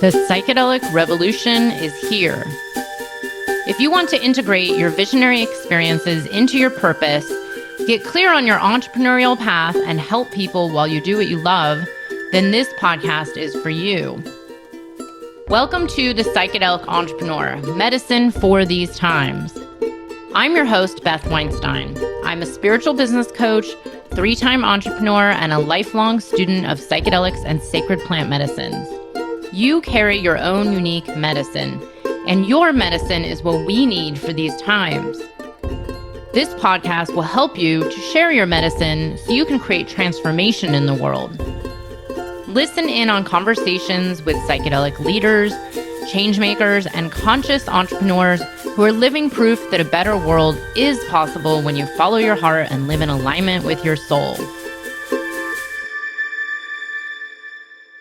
The psychedelic revolution is here. If you want to integrate your visionary experiences into your purpose, get clear on your entrepreneurial path, and help people while you do what you love, then this podcast is for you. Welcome to The Psychedelic Entrepreneur, Medicine for These Times. I'm your host, Beth Weinstein. I'm a spiritual business coach, 3-time entrepreneur, and a lifelong student of psychedelics and sacred plant medicines. You carry your own unique medicine, and your medicine is what we need for these times. This podcast will help you to share your medicine so you can create transformation in the world. Listen in on conversations with psychedelic leaders, changemakers, and conscious entrepreneurs who are living proof that a better world is possible when you follow your heart and live in alignment with your soul.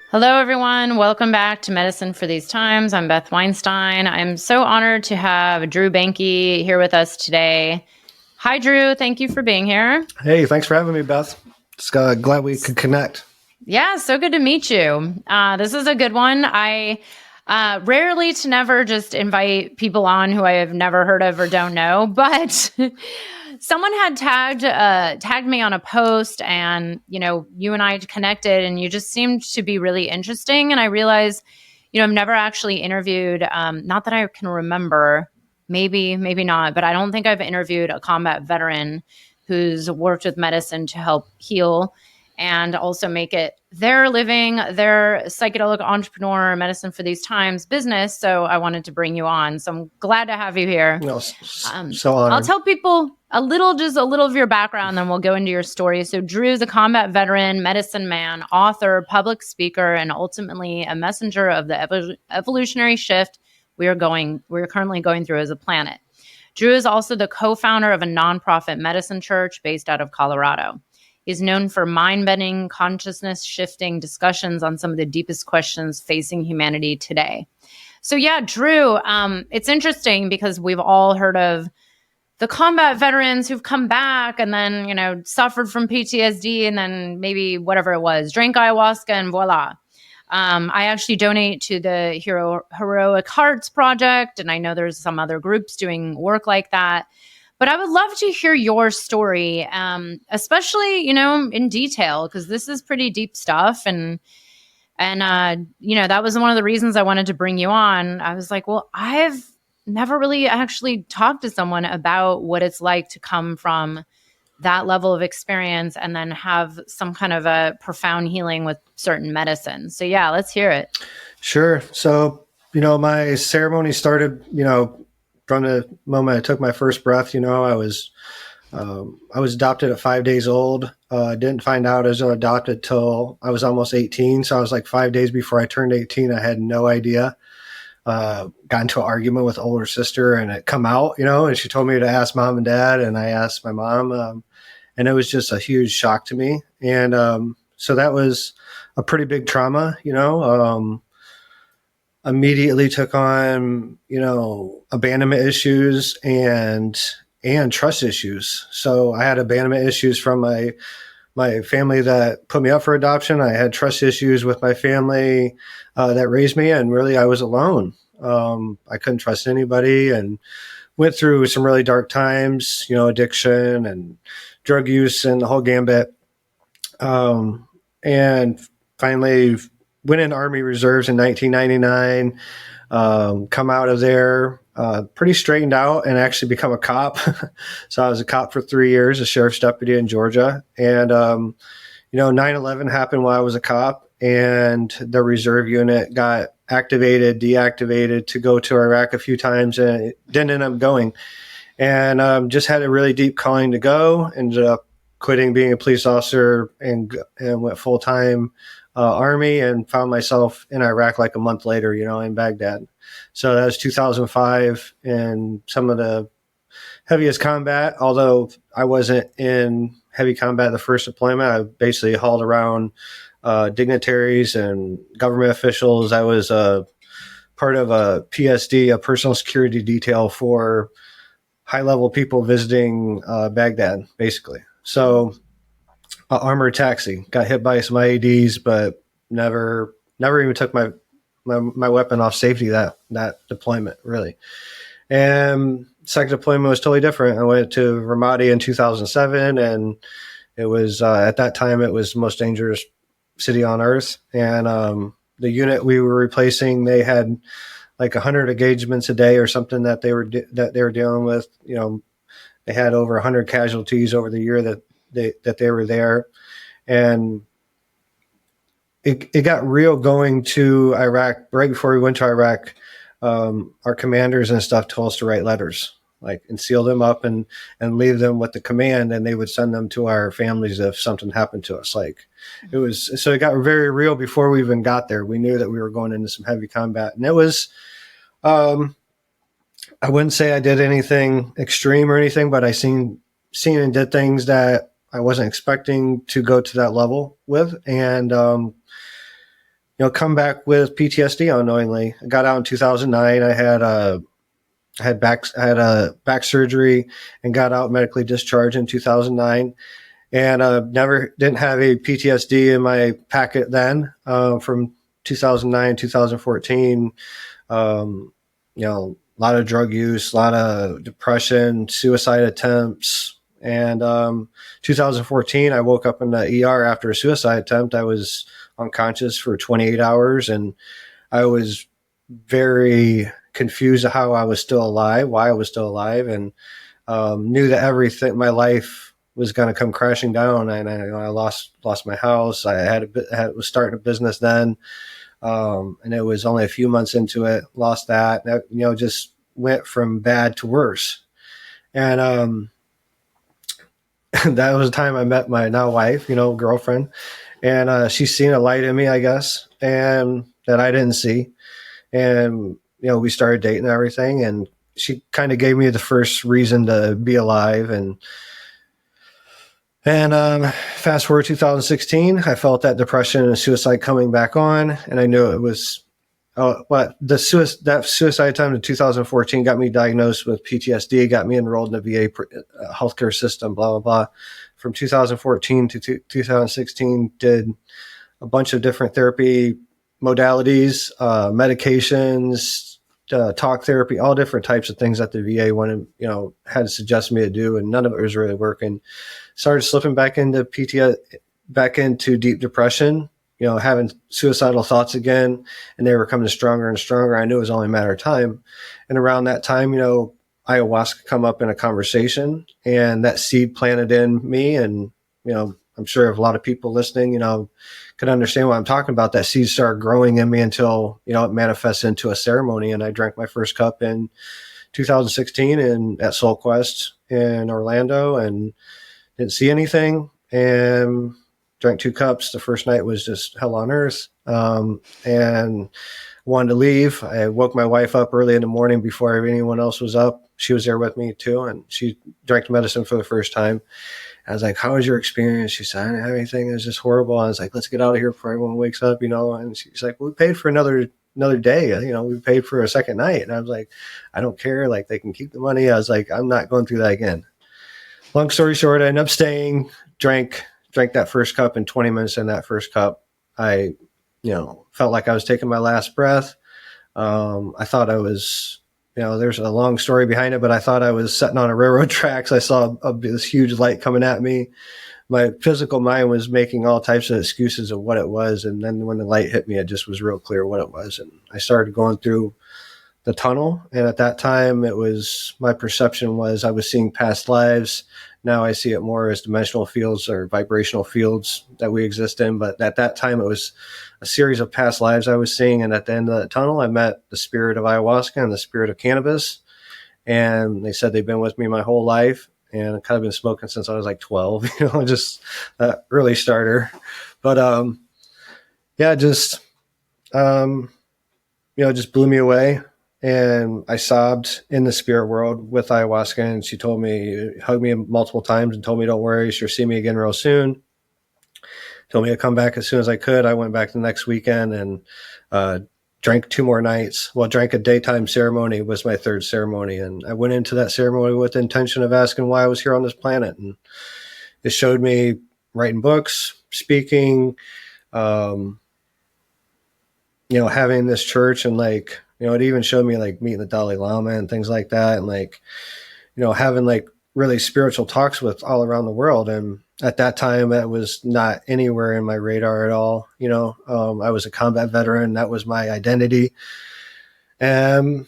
Hello, everyone. Welcome back to Medicine for These Times. I'm Beth Weinstein. I'm so honored to have Drew Bankey here with us today. Hi, Drew. Thank you for being here. Hey, thanks for having me, Beth. Just glad we could connect. Yeah, so good to meet you. This is a good one. I rarely to never just invite people on who I have never heard of or don't know, but someone had tagged me on a post, and you and I connected, and you just seemed to be really interesting. And I realized, I've never actually interviewed, not that I can remember, maybe not, but I don't think I've interviewed a combat veteran who's worked with medicine to help heal and also make it their living, their psychedelic entrepreneur, medicine for these times business. So I wanted to bring you on. So I'm glad to have you here. So honored. I'll tell people a little of your background, then we'll go into your story. So Drew's a combat veteran, medicine man, author, public speaker, and ultimately a messenger of the evolutionary shift we're currently going through as a planet. Drew is also the co-founder of a nonprofit medicine church based out of Colorado. He's known for mind-bending, consciousness-shifting discussions on some of the deepest questions facing humanity today. So yeah, Drew, it's interesting because we've all heard of the combat veterans who've come back and then, suffered from PTSD and then maybe whatever it was, drank ayahuasca and voila. I actually donate to the Heroic Hearts Project, and I know there's some other groups doing work like that. But I would love to hear your story, especially, in detail, because this is pretty deep stuff. And that was one of the reasons I wanted to bring you on. I was like, well, I've never really actually talked to someone about what it's like to come from that level of experience and then have some kind of a profound healing with certain medicine. So yeah, let's hear it. Sure. So, my ceremony started, from the moment I took my first breath. I was adopted at 5 days old. Didn't find out I was adopted till I was almost 18. So I was like 5 days before I turned 18. I had no idea. Got into an argument with an older sister, and it come out, and she told me to ask mom and dad, and I asked my mom, and it was just a huge shock to me. And so that was a pretty big trauma, immediately took on, abandonment issues and trust issues. So I had abandonment issues from my family that put me up for adoption. I had trust issues with my family that raised me, and really I was alone. I couldn't trust anybody and went through some really dark times, addiction and drug use and the whole gambit. And finally went in Army Reserves in 1999, come out of there pretty straightened out and actually become a cop. So I was a cop for 3 years, a sheriff's deputy in Georgia. And, 9/11 happened while I was a cop, and the reserve unit got activated, deactivated to go to Iraq a few times, and it didn't end up going. And just had a really deep calling to go, ended up quitting being a police officer and went full-time Army, and found myself in Iraq like a month later, in Baghdad. So that was 2005, and some of the heaviest combat, although I wasn't in heavy combat the first deployment. I basically hauled around dignitaries and government officials. I was part of a PSD, a personal security detail for high-level people visiting Baghdad, basically. So armored taxi, got hit by some IEDs, but never even took my my weapon off safety that deployment, really. And second deployment was totally different. I went to Ramadi in 2007, and it was at that time it was the most dangerous city on earth. And the unit we were replacing, they had like 100 engagements a day or something that they were dealing with. You know, they had over 100 casualties over the year that they were there, and it got real going to Iraq. Right before we went to Iraq, our commanders and stuff told us to write letters, like, and seal them up and leave them with the command, and they would send them to our families if something happened to us. Like, it was, so it got very real before we even got there. We knew that we were going into some heavy combat, and it was, I wouldn't say I did anything extreme or anything, but I seen and did things that I wasn't expecting to go to that level with, and come back with PTSD unknowingly. I got out in 2009. I had back surgery and got out medically discharged in 2009, and didn't have a PTSD in my packet then. From 2009 2014, a lot of drug use, a lot of depression, suicide attempts. And 2014, I woke up in the ER after a suicide attempt. I was unconscious for 28 hours, and I was very confused at how I was still alive, why I was still alive, and knew that everything, my life was going to come crashing down. And I lost my house. I was starting a business then, and it was only a few months into it. Lost that. Just went from bad to worse. And that was the time I met my now wife, girlfriend, and she's seen a light in me, I guess, and that I didn't see. And we started dating and everything, and she kind of gave me the first reason to be alive. And fast forward 2016, I felt that depression and suicide coming back on, and I knew it was that suicide time in 2014 got me diagnosed with PTSD, got me enrolled in the VA healthcare system, blah, blah, blah. From 2014 to 2016, did a bunch of different therapy modalities, medications, talk therapy, all different types of things that the VA wanted, had suggested me to do, and none of it was really working. Started slipping back into back into deep depression, having suicidal thoughts again, and they were coming stronger and stronger. I knew it was only a matter of time. And around that time, ayahuasca come up in a conversation, and that seed planted in me. And, I'm sure if a lot of people listening, could understand what I'm talking about. That seed started growing in me until, it manifests into a ceremony. And I drank my first cup in 2016 at Soul Quest in Orlando, and didn't see anything, and drank 2 cups. The first night was just hell on earth, and wanted to leave. I woke my wife up early in the morning before anyone else was up. She was there with me too, and she drank medicine for the first time. I was like, "How was your experience?" She said, "I didn't have anything. It was just horrible." I was like, "Let's get out of here before everyone wakes up," And she's like, "We paid for another day. We paid for a second night." And I was like, "I don't care. Like, they can keep the money." I was like, "I'm not going through that again." Long story short, I ended up staying, drank that first cup. In 20 minutes in that first cup, I, felt like I was taking my last breath. I thought I was, there's a long story behind it, but I thought I was sitting on a railroad tracks. I saw this huge light coming at me. My physical mind was making all types of excuses of what it was. And then when the light hit me, it just was real clear what it was. And I started going through the tunnel. And at that time, my perception was I was seeing past lives. Now I see it more as dimensional fields or vibrational fields that we exist in. But at that time, it was a series of past lives I was seeing. And at the end of that tunnel, I met the spirit of ayahuasca and the spirit of cannabis. And they said they've been with me my whole life. And I've kind of been smoking since I was like 12, just early starter. But just blew me away. And I sobbed in the spirit world with ayahuasca. And she hugged me multiple times and told me, "Don't worry, she'll see me again real soon." Told me to come back as soon as I could. I went back the next weekend and drank 2 more nights. Well, drank a daytime ceremony, was my 3rd ceremony. And I went into that ceremony with the intention of asking why I was here on this planet. And it showed me writing books, speaking, having this church and like, it even showed me like meeting the Dalai Lama and things like that. And like, having like really spiritual talks with all around the world. And at that time, that was not anywhere in my radar at all. I was a combat veteran. That was my identity. And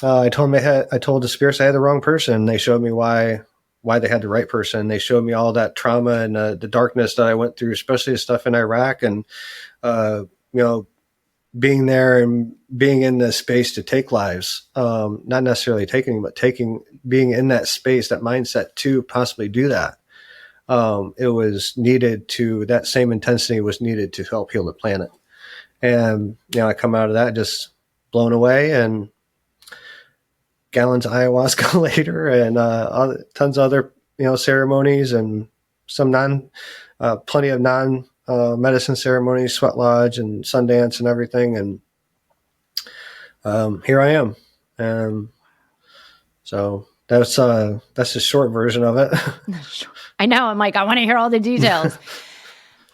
I told the spirits I had the wrong person. They showed me why they had the right person. They showed me all that trauma and the darkness that I went through, especially the stuff in Iraq, and being there and being in the space to take lives, not necessarily taking, but being in that space, that mindset to possibly do that. It was needed that same intensity was needed to help heal the planet. And, I come out of that just blown away, and gallons of ayahuasca later, and tons of other, ceremonies, and some plenty of medicine ceremonies, sweat lodge and Sundance and everything. And here I am. And so that's the short version of it. I know. I'm like, I want to hear all the details.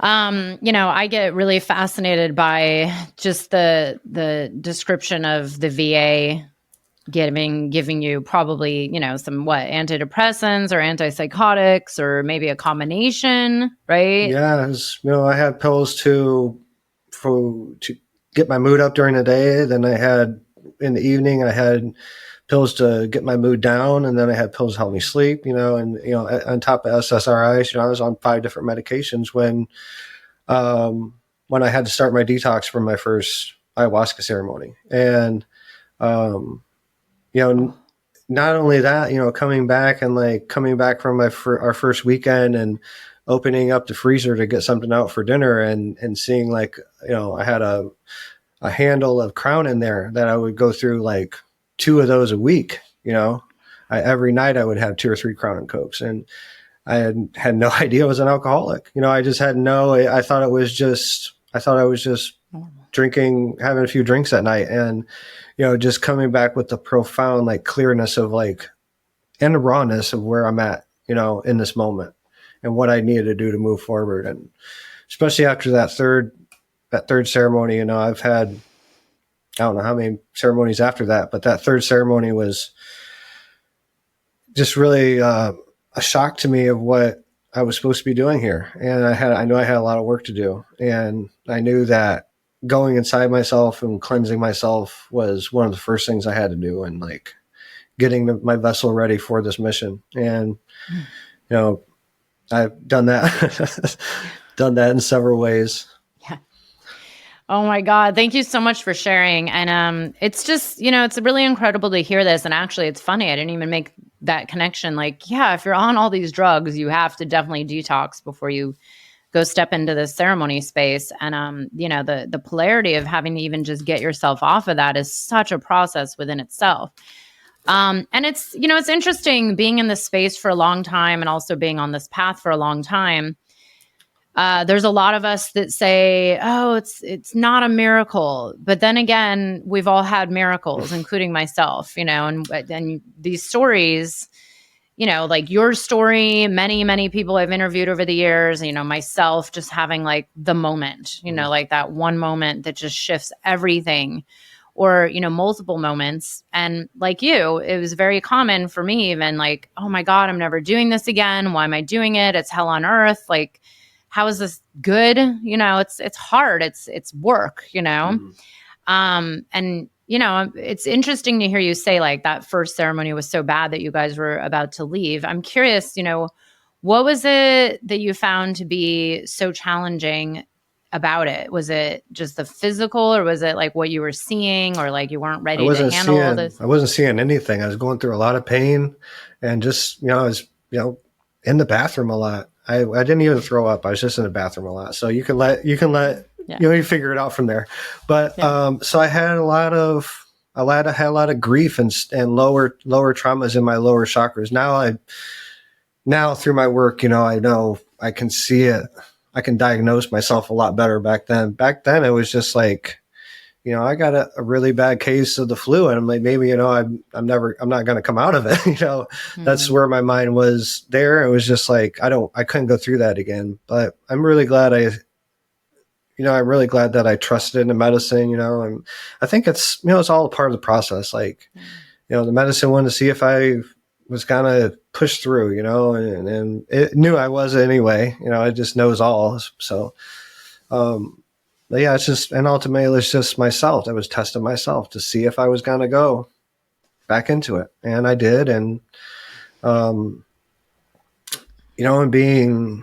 I get really fascinated by just the description of the VA giving you probably, some antidepressants or antipsychotics, or maybe a combination, right? Yeah. I had pills to get my mood up during the day. Then I had in the evening, I had pills to get my mood down. And then I had pills to help me sleep, and, on top of SSRIs, I was on 5 different medications when I had to start my detox for my first ayahuasca ceremony. And, not only that, coming back from our first weekend and opening up the freezer to get something out for dinner, and seeing like, I had a handle of Crown in there that I would go through like 2 of those a week. Every night I would have 2 or 3 Crown and Cokes, and I had no idea I was an alcoholic. I just had I thought I was just drinking, having a few drinks at night, and, just coming back with the profound like clearness of like, and the rawness of where I'm at, in this moment and what I needed to do to move forward. And especially after that third ceremony, I've had, I don't know how many ceremonies after that, but that third ceremony was just really a shock to me of what I was supposed to be doing here. And I knew I had a lot of work to do. And I knew that going inside myself and cleansing myself was one of the first things I had to do, and like getting my vessel ready for this mission. And, I've done that, in several ways. Yeah. Oh my God. Thank you so much for sharing. And it's just, it's really incredible to hear this. And actually, it's funny. I didn't even make that connection. Like, yeah, if you're on all these drugs, you have to definitely detox before you go step into the ceremony space. And, the polarity of having to even just get yourself off of that is such a process within itself. And it's, it's interesting being in this space for a long time and also being on this path for a long time. There's a lot of us that say, oh, it's not a miracle. But then again, we've all had miracles, including myself, and these stories, like your story, many, many people I've interviewed over the years, myself just having like the moment, like that one moment that just shifts everything, or, multiple moments. And like you, it was very common for me, even like, oh my God, I'm never doing this again. Why am I doing it? It's hell on earth. Like, how is this good? It's hard. It's work, And, it's interesting to hear you say like that first ceremony was so bad that you guys were about to leave. I'm curious, what was it that you found to be so challenging about it? Was it just the physical, or was it like what you were seeing, or like you weren't ready to handle all this? I wasn't seeing anything. I was going through a lot of pain, and just, I was, in the bathroom a lot. I didn't even throw up. I was just in the bathroom a lot. So you can let, yeah. You figure it out from there. But, yeah. So I had a lot of grief and lower traumas in my lower chakras. Now through my work, I know I can see it. I can diagnose myself a lot better back then. Back then it was just like, I got a really bad case of the flu, and I'm like, maybe, I'm not going to come out of it. Mm-hmm. That's where my mind was there. It was just like, I couldn't go through that again, but I'm really glad I I'm really glad that I trusted in the medicine, and I think it's, it's all a part of the process. Like, the medicine wanted to see if I was going to push through, and it knew I was anyway, it just knows all. So, but yeah, it's just, and ultimately it's just myself that was testing myself to see if I was going to go back into it. And I did. And, and being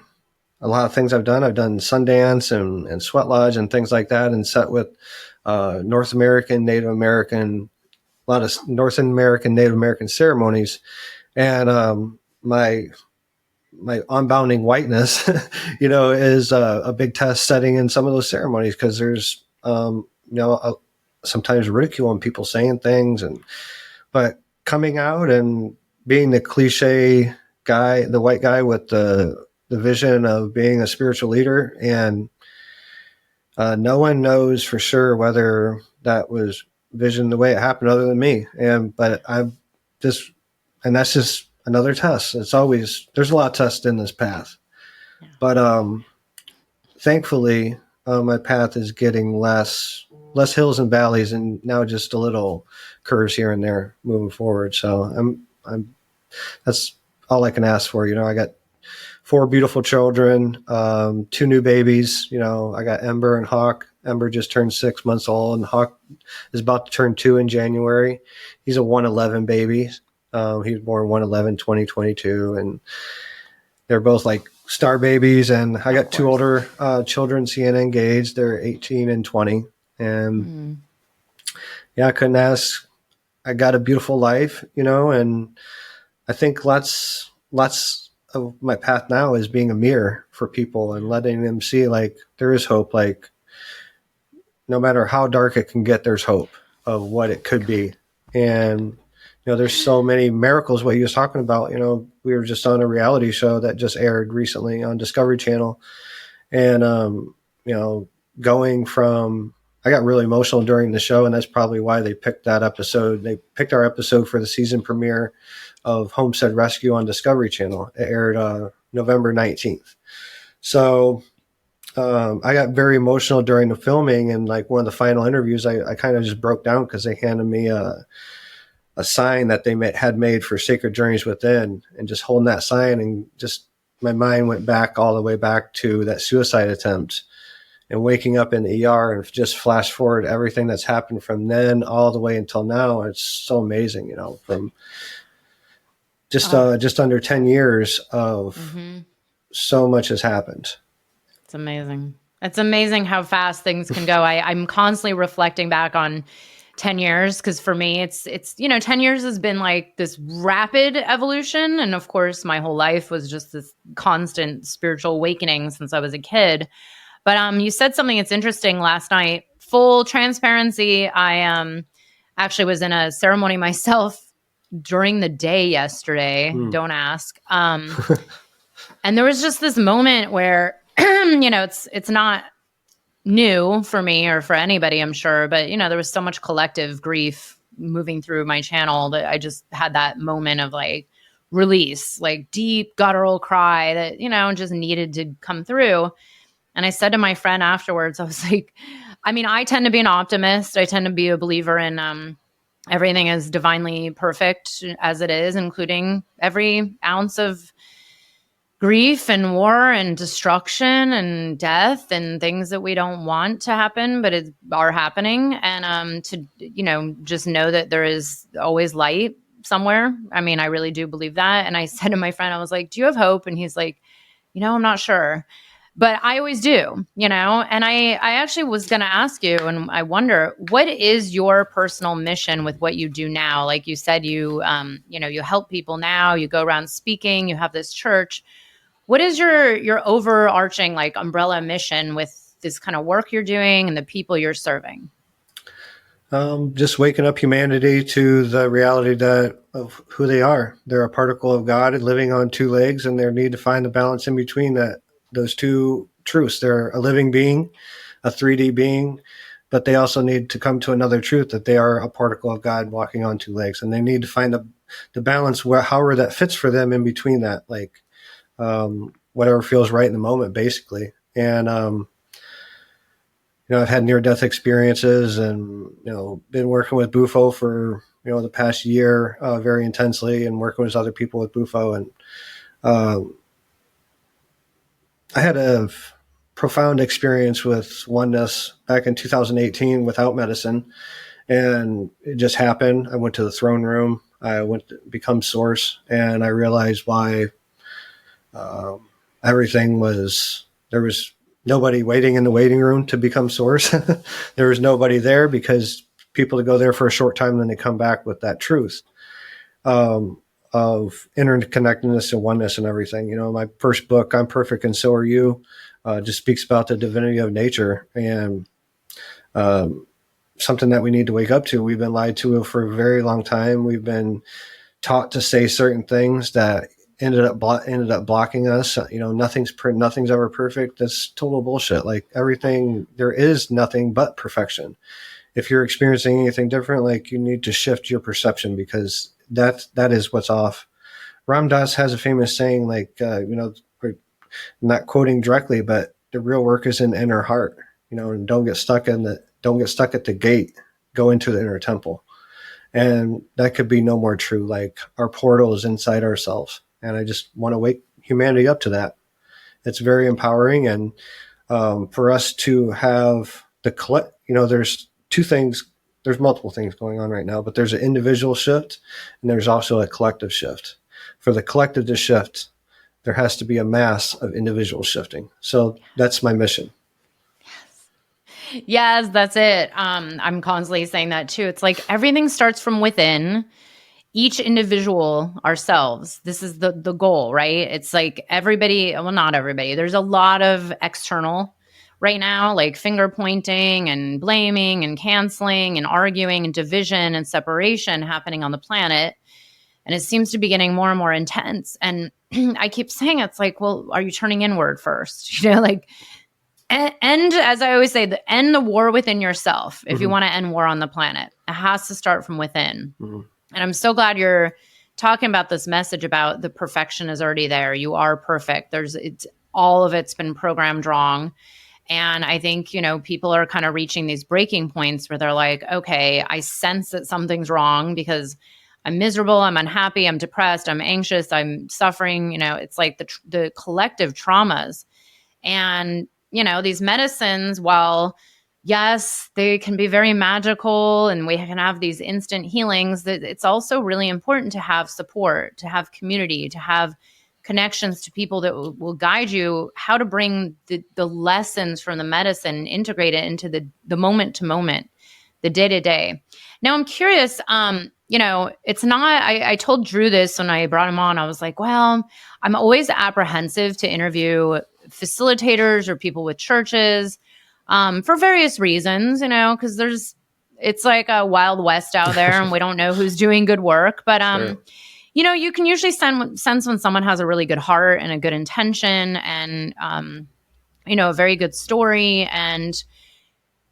a lot of things I've done Sundance and Sweat Lodge and things like that, and set with North American, Native American, a lot of North American, Native American ceremonies. And my unbounding whiteness, is a big test setting in some of those ceremonies, because there's, sometimes ridicule and people saying things, but coming out and being the cliche guy, the white guy with the vision of being a spiritual leader. And no one knows for sure whether that was vision the way it happened other than me. But that's just another test. It's always, there's a lot of tests in this path, but thankfully my path is getting less hills and valleys, and now just a little curves here and there moving forward. So that's all I can ask for. I got 4 beautiful children, 2 new babies. I got Ember and Hawk. Ember just turned 6 months old, and Hawk is about to turn 2 in January. He's a 111 baby. He was born 111, 2022, and they're both like star babies. And I got 2 older children, Sienna and Gage. They're 18 and 20. And I couldn't ask. I got a beautiful life, and I think lots of my path now is being a mirror for people and letting them see, like, there is hope. Like, no matter how dark it can get, there's hope of what it could be. And there's so many miracles. What he was talking about, we were just on a reality show that just aired recently on Discovery Channel. And, going from, I got really emotional during the show, and that's probably why they picked that episode. They picked our episode for the season premiere of Homestead Rescue on Discovery Channel. It aired November 19th. So I got very emotional during the filming, and like one of the final interviews, I kind of just broke down because they handed me a sign that they had made for Sacred Journeys Within, and just holding that sign, and just my mind went back all the way back to that suicide attempt and waking up in the ER, and just flash forward everything that's happened from then all the way until now. It's so amazing, from just under 10 years of so much has happened. It's amazing. It's amazing how fast things can go. I'm constantly reflecting back on 10 years, because for me, it's 10 years has been like this rapid evolution. And of course, my whole life was just this constant spiritual awakening since I was a kid. But you said something that's interesting last night. Full transparency, I actually was in a ceremony myself during the day yesterday. Don't ask. And there was just this moment where, it's not new for me or for anybody, I'm sure, but there was so much collective grief moving through my channel that I just had that moment of like release, like deep guttural cry that, just needed to come through. And I said to my friend afterwards, I was like, I tend to be an optimist. I tend to be a believer in everything is divinely perfect as it is, including every ounce of grief and war and destruction and death and things that we don't want to happen, but are happening. And to, just know that there is always light somewhere. I really do believe that. And I said to my friend, I was like, do you have hope? And he's like, I'm not sure. But I always do, and I actually was going to ask you, and I wonder, what is your personal mission with what you do now? Like you said, you help people now, you go around speaking, you have this church. What is your overarching like umbrella mission with this kind of work you're doing and the people you're serving? Just waking up humanity to the reality of who they are. They're a particle of God living on 2 legs, and they need to find the balance in between those 2 truths. They're a living being, a 3D being, but they also need to come to another truth that they are a particle of God walking on 2 legs, and they need to find the balance however that fits for them in between that, like whatever feels right in the moment, basically. And I've had near-death experiences, and been working with Bufo for the past year very intensely, and working with other people with Bufo. And I had a profound experience with oneness back in 2018 without medicine, and it just happened. I went to the throne room. I went to become source, and I realized why everything was. There was nobody waiting in the waiting room to become source. There was nobody there, because people to go there for a short time, then they come back with that truth of interconnectedness and oneness and everything. My first book, I'm Perfect and So Are You, just speaks about the divinity of nature, and something that we need to wake up to. We've been lied to for a very long time. We've been taught to say certain things that ended up blocking us. Nothing's ever perfect. That's total bullshit. Like everything, there is nothing but perfection. If you're experiencing anything different, like, you need to shift your perception, because that is what's off. Ram Dass has a famous saying, like, we're not quoting directly, but the real work is in the inner heart. And don't get stuck at the gate. Go into the inner temple. And that could be no more true. Like, our portal is inside ourselves. And I just want to wake humanity up to that. It's very empowering. And for us to have there's two things, there's multiple things going on right now, but there's an individual shift and there's also a collective shift. For the collective to shift, there has to be a mass of individual shifting. So that's my mission. Yes, that's it. I'm constantly saying that too. It's like everything starts from within. Each individual, ourselves. This is the goal, right? It's like everybody, well, not everybody. There's a lot of external right now, like finger pointing and blaming and canceling and arguing and division and separation happening on the planet. And it seems to be getting more and more intense. And I keep saying, it's like, well, are you turning inward first? Like, end, as I always say, end the war within yourself. If you want to end war on the planet, it has to start from within. And I'm so glad you're talking about this message about the perfection is already there. You are perfect. All of it's been programmed wrong. And I think, people are kind of reaching these breaking points where they're like, okay, I sense that something's wrong because I'm miserable, I'm unhappy, I'm depressed, I'm anxious, I'm suffering. It's like the collective traumas. And, these medicines, while yes, they can be very magical and we can have these instant healings, that it's also really important to have support, to have community, to have connections to people that will guide you how to bring the lessons from the medicine, integrate it into the moment to moment, the day to day. Now, I'm curious, it's not, I told Drew this when I brought him on. I was like, well, I'm always apprehensive to interview facilitators or people with churches for various reasons, because it's like a wild west out there and we don't know who's doing good work. But, Sure. You can usually sense when someone has a really good heart and a good intention and, a very good story. And,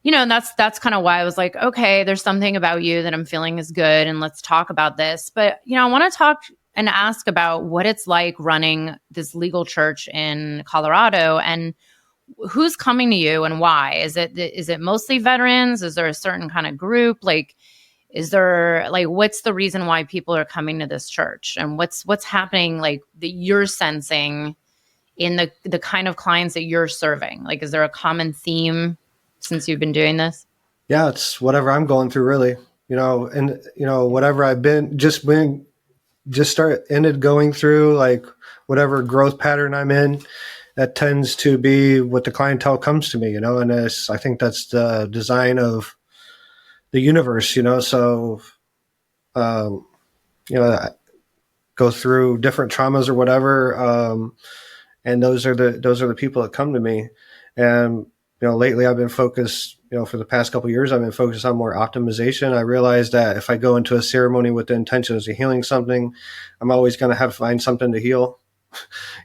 that's kind of why I was like, okay, there's something about you that I'm feeling is good. And let's talk about this. But, I want to talk and ask about what it's like running this legal church in Colorado and who's coming to you and why. Is it mostly veterans? Is there a certain kind of group? Like, is there what's the reason why people are coming to this church, and what's happening like that you're sensing in the kind of clients that you're serving? Like, is there a common theme since you've been doing this? Yeah, it's whatever I'm going through, really. And whatever I've ended going through, like whatever growth pattern I'm in, that tends to be what the clientele comes to me, and I think that's the design of the universe, so, I go through different traumas or whatever. And those are the people that come to me. And, lately I've been focused, for the past couple of years, I've been focused on more optimization. I realized that if I go into a ceremony with the intention of healing something, I'm always going to have to find something to heal.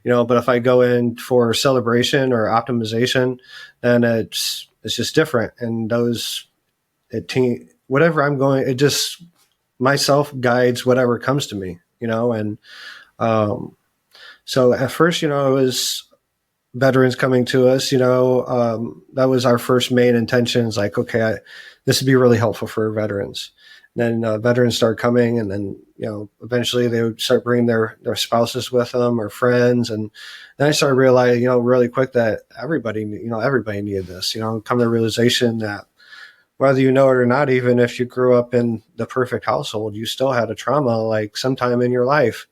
But if I go in for celebration or optimization, then it's just different. And whatever I'm going, it just myself guides whatever comes to me, and so at first, it was veterans coming to us, that was our first main intention. Is like, okay, this would be really helpful for veterans. And then veterans start coming, and then eventually they would start bringing their spouses with them or friends, and then I started realizing, really quick that everybody needed this. Come to the realization that whether you know it or not, even if you grew up in the perfect household, you still had a trauma like sometime in your life.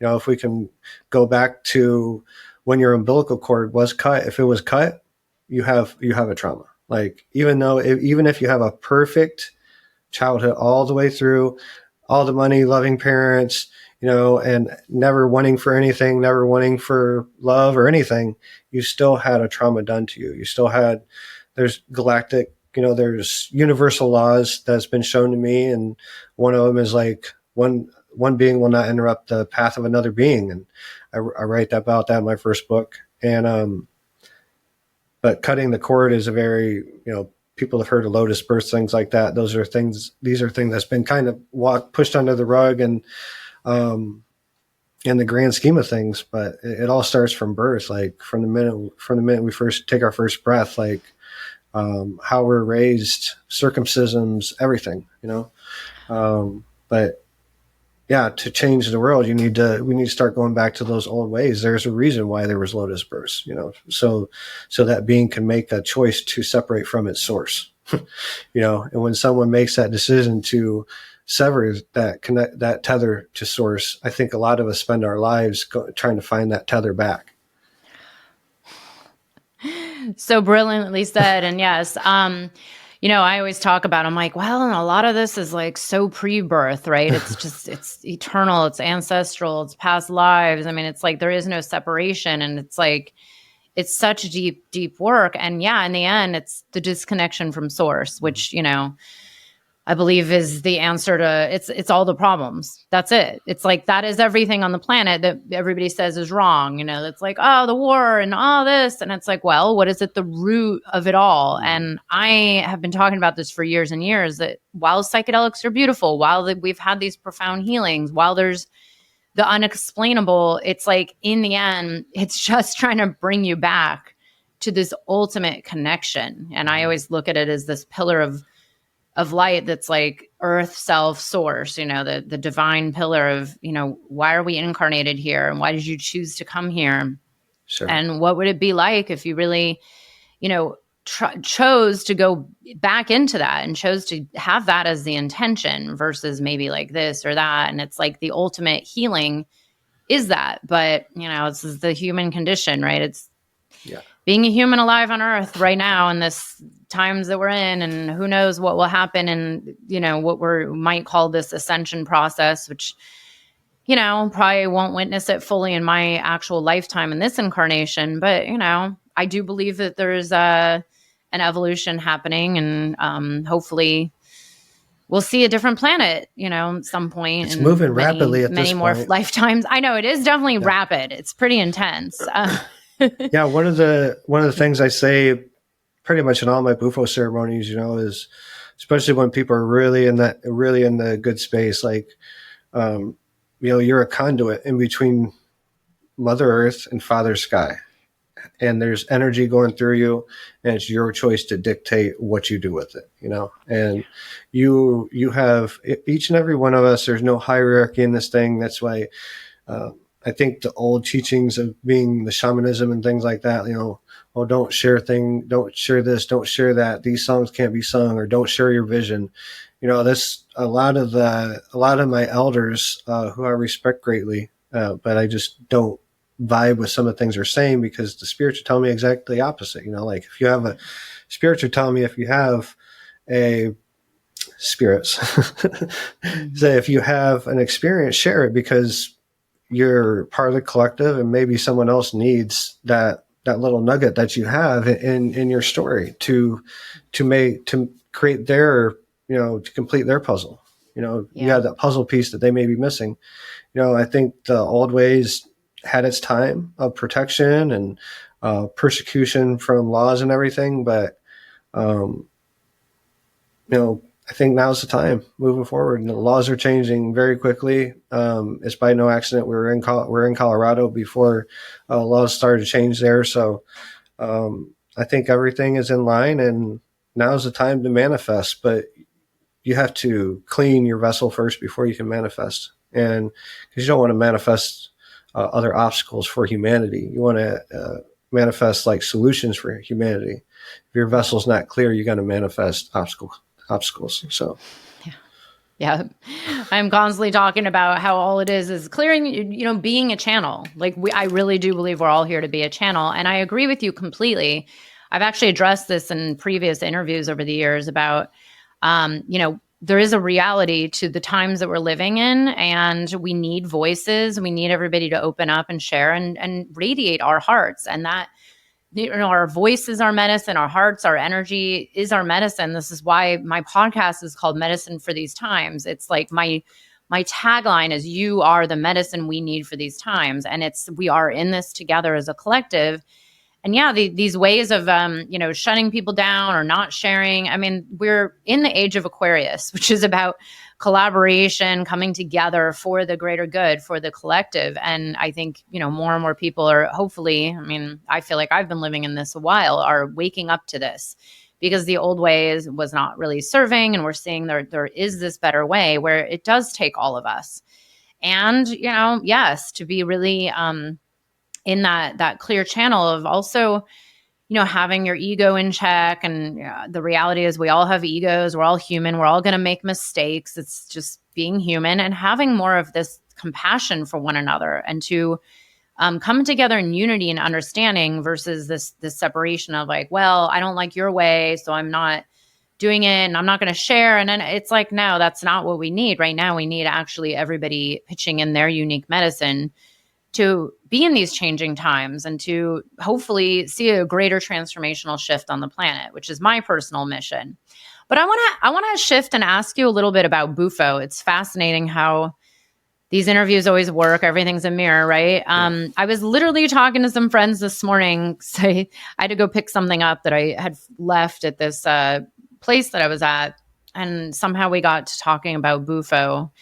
If we can go back to when your umbilical cord was cut, if it was cut, you have a trauma. Like, even if you have a perfect childhood all the way through, all the money, loving parents, and never wanting for anything, never wanting for love or anything, you still had a trauma done to you. You still had, there's galactic, there's universal laws that's been shown to me. And one of them is like, one being will not interrupt the path of another being. And I write about that in my first book. And, but cutting the cord is a very, people have heard of lotus births, things like that. These are things that's been kind of pushed under the rug and, in the grand scheme of things, but it all starts from birth. Like from the minute we first take our first breath, like, how we're raised, circumcisions, everything, but yeah, to change the world, we need to start going back to those old ways. There's a reason why there was lotus births, so that being can make a choice to separate from its source, and when someone makes that decision to sever that tether to source, I think a lot of us spend our lives trying to find that tether back. So brilliantly said. And yes, I always talk about, I'm like, well, and a lot of this is like so pre-birth, right? It's just, it's eternal, it's ancestral, it's past lives. I mean, it's like, there is no separation, and it's like, it's such deep, deep work. And yeah, in the end, it's the disconnection from source, which, I believe is the answer to it's all the problems. That's it. It's like, that is everything on the planet that everybody says is wrong. It's like, oh, the war and all this. And it's like, well, what is at the root of it all? And I have been talking about this for years and years, that while psychedelics are beautiful, while we've had these profound healings, while there's the unexplainable, it's like, in the end, it's just trying to bring you back to this ultimate connection. And I always look at it as this pillar of light that's like earth, self, source, the divine pillar of, why are we incarnated here, and why did you choose to come here? Sure. And what would it be like if you really, chose to go back into that and chose to have that as the intention versus maybe like this or that. And it's like the ultimate healing is that, but this is the human condition, right? It's being a human alive on earth right now in this times that we're in, and who knows what will happen in, what we might call this ascension process, which, probably won't witness it fully in my actual lifetime in this incarnation. But, I do believe that there's an evolution happening, and hopefully we'll see a different planet, at some point. It's moving rapidly at many this more point. Lifetimes. I know it is definitely rapid. It's pretty intense. Yeah, one of the things I say pretty much in all my Bufo ceremonies, is especially when people are really in the good space, like, you're a conduit in between Mother Earth and Father Sky, and there's energy going through you, and it's your choice to dictate what you do with it, and you have, each and every one of us, there's no hierarchy in this thing. That's why, I think the old teachings of being the shamanism and things like that, don't share don't share this, don't share that, these songs can't be sung, or don't share your vision. This, a lot of my elders, who I respect greatly, but I just don't vibe with some of the things they're saying, because the spirits are telling me exactly the opposite. Like, if you have a spirits are telling me, if you have a spirits say, if you have an experience, share it, because you're part of the collective, and maybe someone else needs that little nugget that you have in your story to create their, to complete their puzzle. You have that puzzle piece that they may be missing. I think the old ways had its time of protection and persecution from laws and everything, but I think now's the time moving forward. And the laws are changing very quickly. It's by no accident we're in Colorado before laws started to change there. So I think everything is in line, and now's the time to manifest. But you have to clean your vessel first before you can manifest, and because you don't want to manifest other obstacles for humanity. You want to manifest like solutions for humanity. If your vessel's not clear, you're going to manifest obstacles. So, yeah, I'm constantly talking about how all it is clearing, being a channel. Like I really do believe we're all here to be a channel. And I agree with you completely. I've actually addressed this in previous interviews over the years about, there is a reality to the times that we're living in, and we need voices. We need everybody to open up and share and radiate our hearts. And that, our voice is our medicine, our hearts, our energy is our medicine. This is why my podcast is called Medicine for These Times. It's like my tagline is, you are the medicine we need for these times. And we are in this together as a collective. And yeah, these ways of, shutting people down or not sharing. I mean, we're in the age of Aquarius, which is about collaboration, coming together for the greater good, for the collective. And I think, more and more people are hopefully, I feel like I've been living in this a while, are waking up to this, because the old way was not really serving. And we're seeing there is this better way where it does take all of us. And, yes, to be really, in that clear channel of also, having your ego in check. And the reality is we all have egos. We're all human. We're all going to make mistakes. It's just being human, and having more of this compassion for one another, and to come together in unity and understanding versus this separation of like, well, I don't like your way, so I'm not doing it and I'm not going to share. And then it's like, no, that's not what we need right now. We need actually everybody pitching in their unique medicine to be in these changing times, and to hopefully see a greater transformational shift on the planet, which is my personal mission. But I want to shift and ask you a little bit about Bufo. It's fascinating how these interviews always work. Everything's a mirror, right? I was literally talking to some friends this morning. I had to go pick something up that I had left at this place that I was at. And somehow we got to talking about Bufo.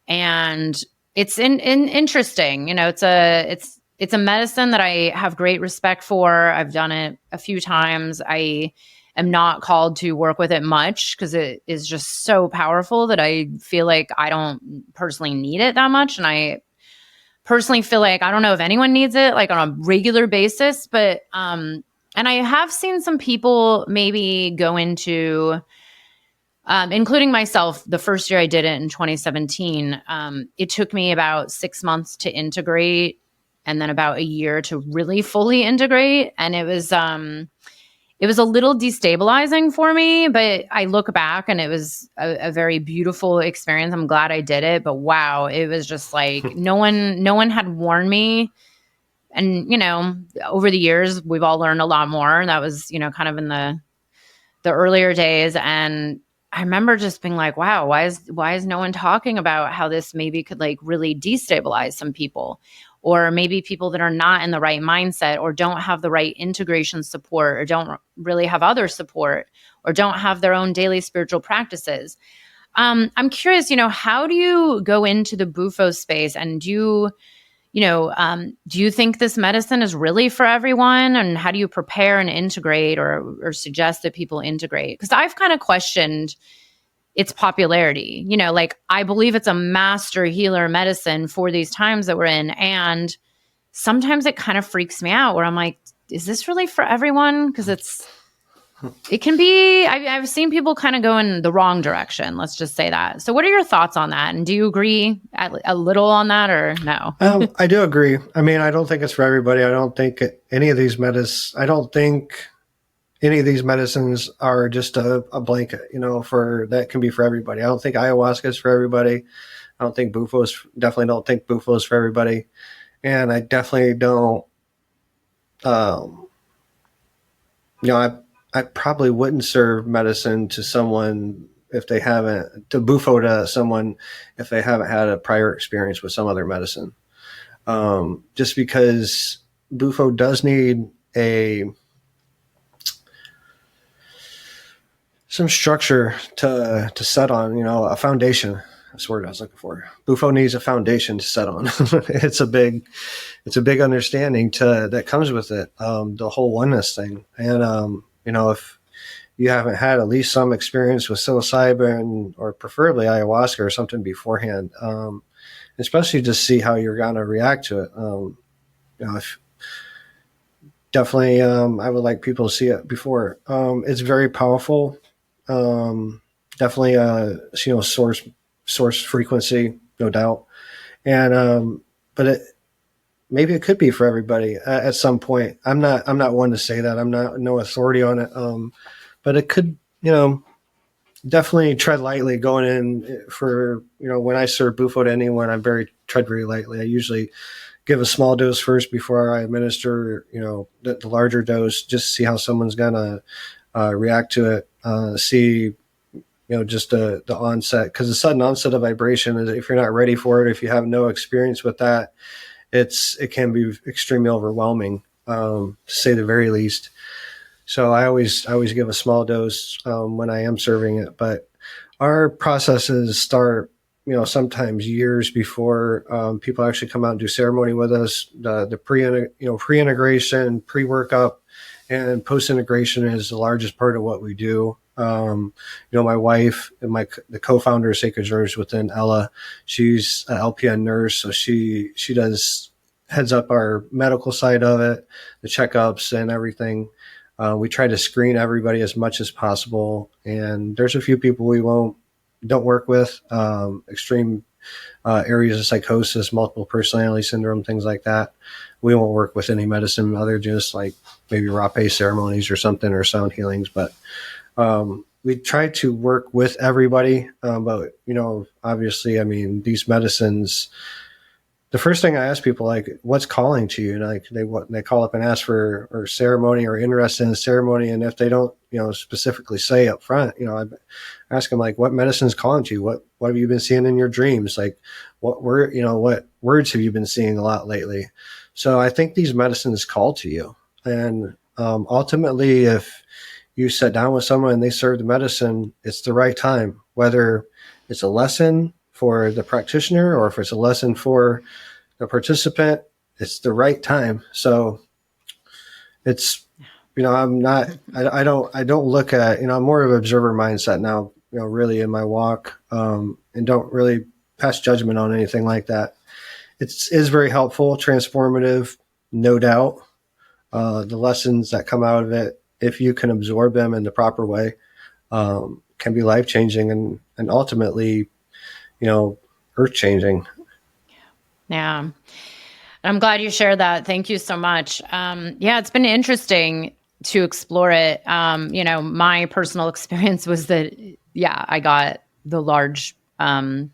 And it's interesting. It's a medicine that I have great respect for. I've done it a few times. I am not called to work with it much because it is just so powerful that I feel like I don't personally need it that much. And I personally feel like I don't know if anyone needs it like on a regular basis, but and I have seen some people maybe go into including myself, the first year I did it in 2017, it took me about 6 months to integrate, and then about a year to really fully integrate. And it was a little destabilizing for me, but I look back and it was a very beautiful experience. I'm glad I did it, but wow, it was just like no one had warned me. And, over the years, we've all learned a lot more. That was, kind of in the earlier days. And I remember just being like, wow, why is no one talking about how this maybe could like really destabilize some people, or maybe people that are not in the right mindset, or don't have the right integration support, or don't really have other support, or don't have their own daily spiritual practices. I'm curious, how do you go into the Bufo space, and do you think this medicine is really for everyone? And how do you prepare and integrate or suggest that people integrate? Because I've kind of questioned its popularity. Like I believe it's a master healer medicine for these times that we're in. And sometimes it kind of freaks me out where I'm like, is this really for everyone? Because it can be, I've seen people kind of go in the wrong direction. Let's just say that. So what are your thoughts on that? And do you agree a little on that, or no? I do agree. I don't think it's for everybody. I don't think any of these medicines are just a blanket, that can be for everybody. I don't think ayahuasca is for everybody. I don't think definitely don't think Bufo is for everybody. And I definitely don't, I probably wouldn't serve medicine to someone to Bufo to someone if they haven't had a prior experience with some other medicine. Just because Bufo does need structure to set on, a foundation. That's the word I was looking for. Bufo needs a foundation to set on. It's a big understanding that comes with it. The whole oneness thing. And, if you haven't had at least some experience with psilocybin or preferably ayahuasca or something beforehand, especially to see how you're going to react to it. If, definitely, I would like people to see it before. It's very powerful. Definitely, source frequency, no doubt. And, but maybe it could be for everybody at some point. I'm not one to say that. I'm not no authority on it. But it could, definitely tread lightly going in for, when I serve Bufo to anyone, tread very lightly. I usually give a small dose first before I administer, the larger dose, just to see how someone's going to react to it. See, just the onset, because the sudden onset of vibration is, if you're not ready for it, if you have no experience with that, it can be extremely overwhelming, to say the very least. So I always give a small dose when I am serving it, but our processes start, sometimes years before people actually come out and do ceremony with us. The pre-integration, pre-workup, and post-integration is the largest part of what we do. My wife and the co-founder of Sacred Journeys within Ella, she's an LPN nurse, so she heads up our medical side of it, the checkups and everything. We try to screen everybody as much as possible, and there's a few people we don't work with, extreme areas of psychosis, multiple personality syndrome, things like that. We won't work with any medicine other than just like maybe rapé ceremonies or something, or sound healings. But we try to work with everybody. But, obviously, these medicines, the first thing I ask people, like, what's calling to you? And they call up and ask for or ceremony or interested in the ceremony. And if they don't, specifically say up front, I ask them, like, what medicine's calling to you? What have you been seeing in your dreams? Like, what words have you been seeing a lot lately? So I think these medicines call to you. And ultimately, if you sit down with someone and they serve the medicine, it's the right time, whether it's a lesson for the practitioner or if it's a lesson for the participant, it's the right time. So it's, I don't look at, I'm more of an observer mindset now, really in my walk, and don't really pass judgment on anything like that. It is very helpful, transformative, no doubt. The lessons that come out of it, if you can absorb them in the proper way, can be life-changing and ultimately, earth-changing. Yeah. I'm glad you shared that. Thank you so much. It's been interesting to explore it. My personal experience was that, I got the large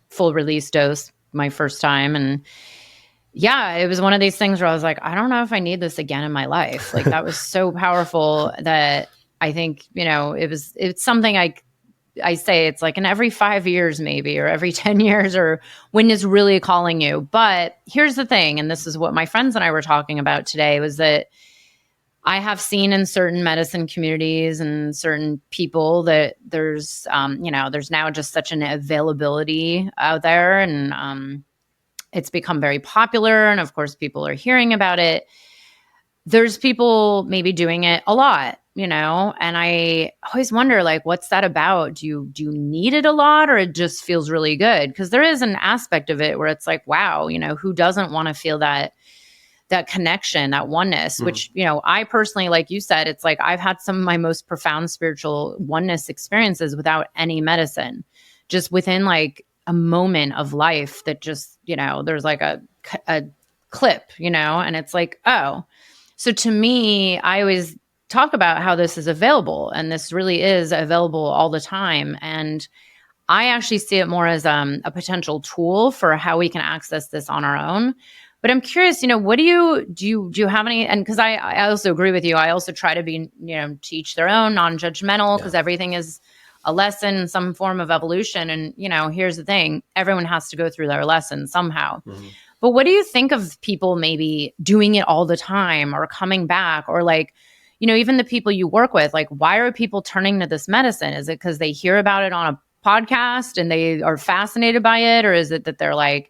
full release dose my first time. And it was one of these things where I was like, I don't know if I need this again in my life. Like, that was so powerful that I think, it's something I say it's like in every 5 years, maybe, or every 10 years, or when is really calling you. But here's the thing, and this is what my friends and I were talking about today, was that I have seen in certain medicine communities and certain people that there's now just such an availability out there, and it's become very popular. And of course, people are hearing about it. There's people maybe doing it a lot, and I always wonder, like, what's that about? Do you need it a lot, or it just feels really good? Because there is an aspect of it where it's like, wow, who doesn't want to feel that connection, that oneness, which, I personally, like you said, it's like I've had some of my most profound spiritual oneness experiences without any medicine, just within like a moment of life that just, there's like a clip, and it's like, oh. So to me, I always talk about how this is available, and this really is available all the time. And I actually see it more as a potential tool for how we can access this on our own. But I'm curious, what do you have any, and because I also agree with you, I also try to be, teach their own, non-judgmental, because everything is a lesson, some form of evolution. And, here's the thing, everyone has to go through their lesson somehow. Mm-hmm. But what do you think of people maybe doing it all the time or coming back, or like, even the people you work with, like, why are people turning to this medicine? Is it because they hear about it on a podcast and they are fascinated by it? Or is it that they're like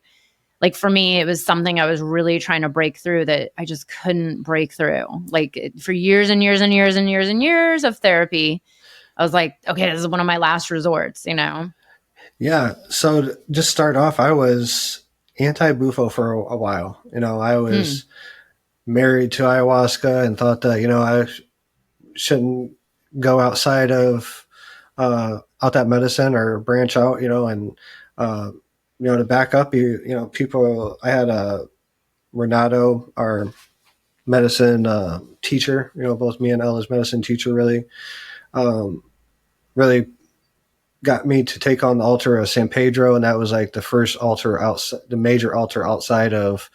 for me, it was something I was really trying to break through that I just couldn't break through. Like for years and years and years and years and years of therapy, I was like, okay, this is one of my last resorts, Yeah. So to just start off, I was anti-Bufo for a while. I was married to ayahuasca and thought that, I shouldn't go outside of out that medicine or branch out, and to back up, people. I had a Renato, our medicine teacher. Both me and Ella's medicine teacher really got me to take on the altar of San Pedro, and that was like the first altar outside, the major altar outside of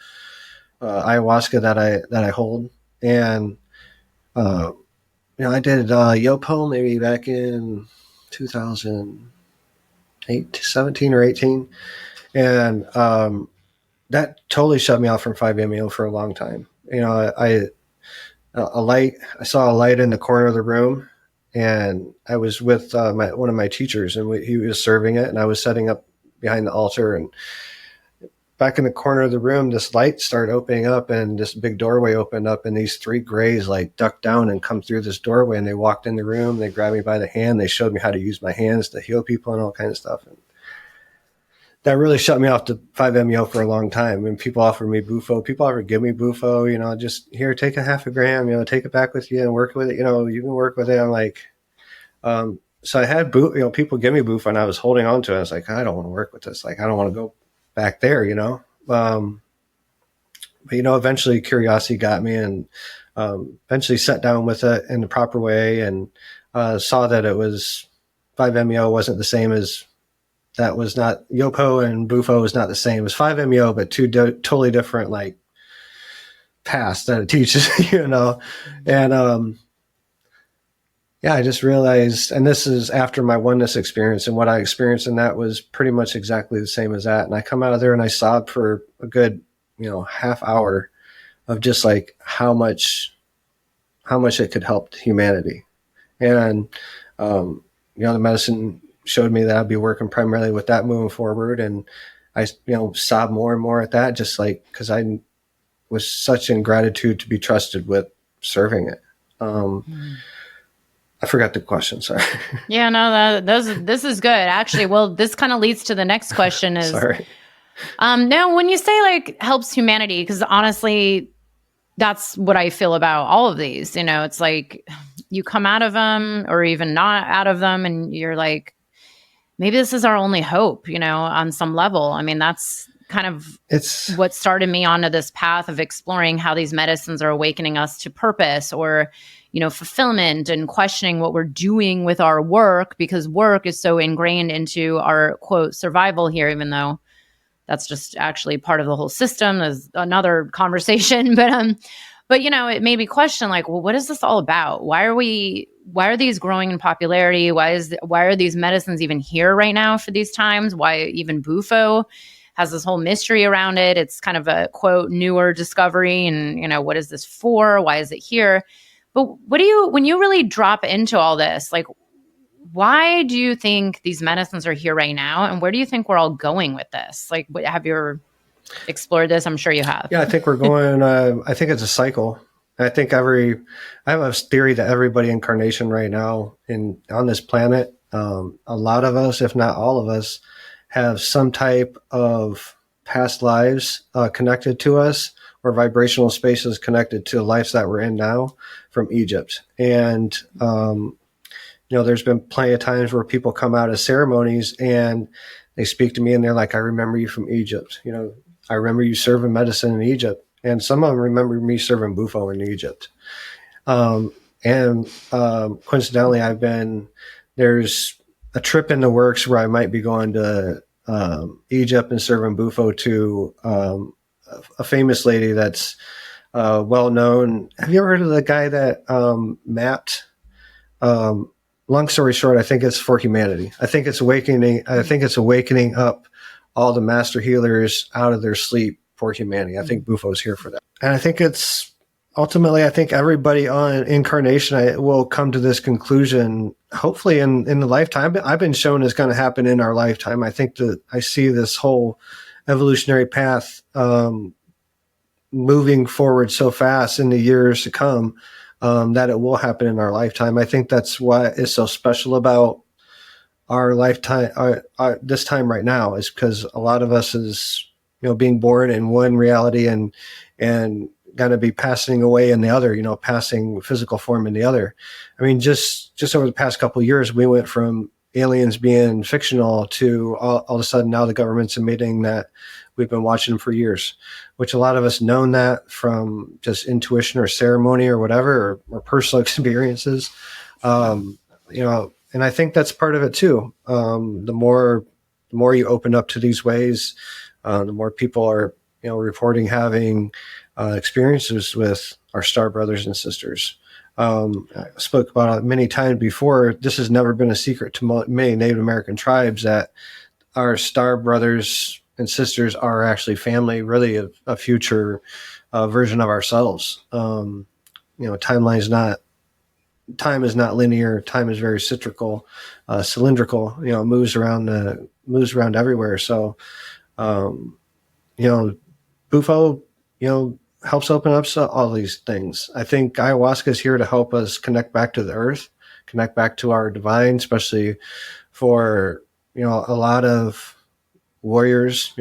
ayahuasca that I hold. And I did Yopo maybe back in 2008, 17 or 18, and that totally shut me off from 5-MeO for a long time. I saw a light in the corner of the room, and I was with one of my teachers, and he was serving it, and I was setting up behind the altar, and back in the corner of the room, this light started opening up, and this big doorway opened up, and these 3 grays like ducked down and come through this doorway, and they walked in the room, they grabbed me by the hand, they showed me how to use my hands to heal people and all kinds of stuff. And that really shut me off to 5-MeO for a long time. When people offered me Bufo, people offered to give me Bufo, just here, take a half a gram, take it back with you and work with it. You can work with it. I'm like, so I had people give me Bufo, and I was holding on to it. I was like, I don't want to work with this. Like, I don't want to go back there, but eventually curiosity got me, and eventually sat down with it in the proper way, and saw that it was 5-MeO wasn't the same as. That was not Yopo, and Bufo was not the same as 5-MeO, but two totally different like paths that it teaches, And I just realized, and this is after my oneness experience, and what I experienced in that was pretty much exactly the same as that. And I come out of there and I sobbed for a good, half hour of just like how much it could help humanity, and the medicine showed me that I'd be working primarily with that moving forward. And I, sobbed more and more at that, just like, cause I was such in gratitude to be trusted with serving it. I forgot the question. Sorry. Yeah, no, this is good. Actually, well, this kind of leads to the next question is, sorry. No, when you say like helps humanity, cause honestly, that's what I feel about all of these, it's like you come out of them or even not out of them, and you're like, maybe this is our only hope, on some level. I mean, that's kind of what started me onto this path of exploring how these medicines are awakening us to purpose or, fulfillment, and questioning what we're doing with our work, because work is so ingrained into our quote survival here, even though that's just actually part of the whole system. There's another conversation, but it made me question like, well, what is this all about? Why are these growing in popularity? Why are these medicines even here right now for these times? Why even Bufo has this whole mystery around it? It's kind of a quote newer discovery, and what is this for? Why is it here? But when you really drop into all this, like, why do you think these medicines are here right now? And where do you think we're all going with this? Like, have you explored this? I'm sure you have. Yeah, I think we're going, I think it's a cycle. I think I have a theory that everybody incarnation right now on this planet, a lot of us, if not all of us, have some type of past lives connected to us, or vibrational spaces connected to the lives that we're in now from Egypt. And, there's been plenty of times where people come out of ceremonies and they speak to me and they're like, I remember you from Egypt. I remember you serving medicine in Egypt. And some of them remember me serving Bufo in Egypt. Coincidentally, there's a trip in the works where I might be going to Egypt and serving Bufo to a famous lady that's well known. Have you ever heard of the guy that mapped? Long story short, I think it's for humanity. I think it's awakening up all the master healers out of their sleep for humanity. I think Bufo's here for that. And I think it's ultimately, I think everybody on incarnation will come to this conclusion, hopefully in the lifetime. I've been shown is going to happen in our lifetime. I think that I see this whole evolutionary path moving forward so fast in the years to come, that it will happen in our lifetime. I think that's what is so special about our lifetime, this time right now, is because a lot of us is, being born in one reality and going to be passing away in the other, passing physical form in the other. I mean, just over the past couple of years, we went from aliens being fictional to all of a sudden now the government's admitting that we've been watching them for years, which a lot of us known that from just intuition or ceremony or whatever, or personal experiences. And I think that's part of it too. The more you open up to these ways, the more people are, reporting having experiences with our star brothers and sisters. I spoke about it many times before. This has never been a secret to many Native American tribes that our star brothers and sisters are actually family, really a future version of ourselves. Time is not linear. Time is very cylindrical. Moves around everywhere. So, Bufo, helps open up all these things. I think ayahuasca is here to help us connect back to the earth, connect back to our divine, especially for, a lot of warriors,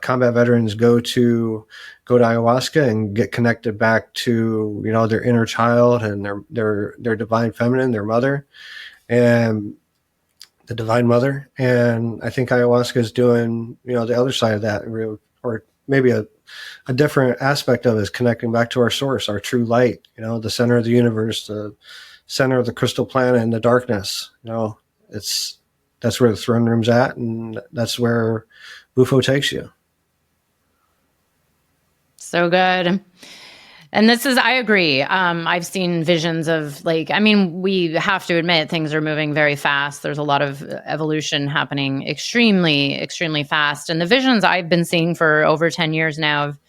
combat veterans go to ayahuasca and get connected back to, their inner child and their divine feminine, their mother, and the divine mother. And I think ayahuasca is doing, the other side of that, or maybe a different aspect of it is connecting back to our source, our true light, the center of the universe, the center of the crystal planet in the darkness. That's where the throne room's at, and that's where Bufo takes you. So good. And I agree. I've seen visions of we have to admit things are moving very fast. There's a lot of evolution happening extremely, extremely fast. And the visions I've been seeing for over 10 years now have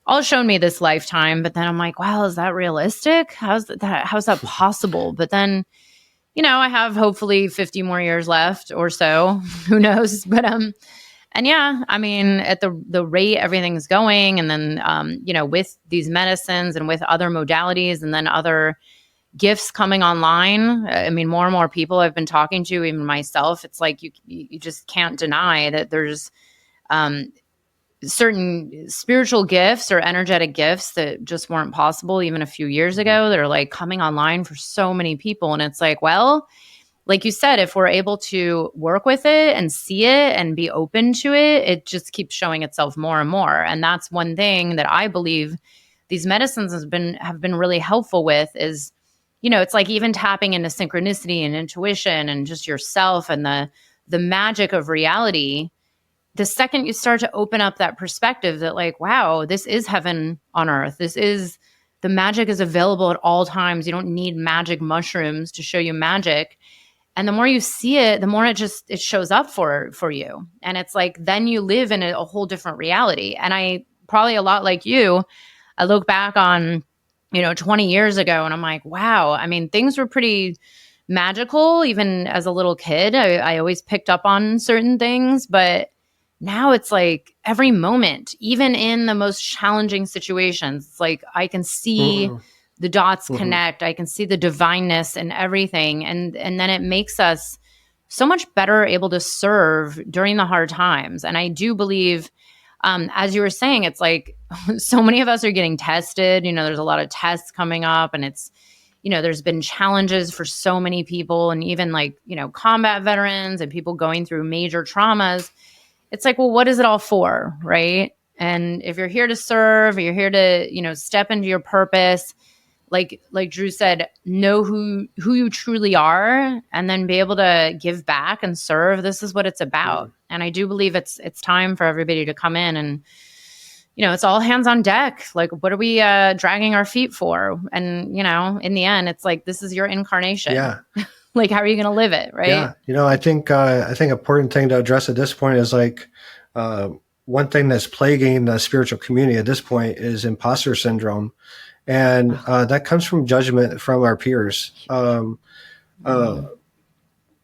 all shown me this lifetime. But then I'm like, wow, is that realistic? How's that possible? But then, I have hopefully 50 more years left or so. Who knows? But and yeah, I mean, at the rate everything's going, and then with these medicines and with other modalities, and then other gifts coming online. I mean, more and more people I've been talking to, even myself, it's like you just can't deny that there's certain spiritual gifts or energetic gifts that just weren't possible even a few years ago that are coming online for so many people. And it's well, like you said, if we're able to work with it and see it and be open to it, it just keeps showing itself more and more. And that's one thing that I believe these medicines have been really helpful with is, it's even tapping into synchronicity and intuition and just yourself and the magic of reality. The second you start to open up that perspective that wow, this is heaven on earth. The magic is available at all times. You don't need magic mushrooms to show you magic. And the more you see it, the more it shows up for you. And it's then you live in a whole different reality. And I probably a lot like you, I look back on, 20 years ago and I'm like, wow, I mean, things were pretty magical. Even as a little kid, I always picked up on certain things, but now it's every moment, even in the most challenging situations, it's I can see the dots connect. I can see the divineness and everything. And then it makes us so much better able to serve during the hard times. And I do believe, as you were saying, it's so many of us are getting tested. There's a lot of tests coming up, and it's, there's been challenges for so many people, and even combat veterans and people going through major traumas. It's well, what is it all for, right? And if you're here to serve, or you're here to, step into your purpose, like Drew said, know who you truly are, and then be able to give back and serve. This is what it's about. And I do believe it's time for everybody to come in and, it's all hands on deck. What are we dragging our feet for? And, in the end, it's this is your incarnation. Yeah. How are you going to live it? Right. Yeah. I think important thing to address at this point is one thing that's plaguing the spiritual community at this point is imposter syndrome. And that comes from judgment from our peers.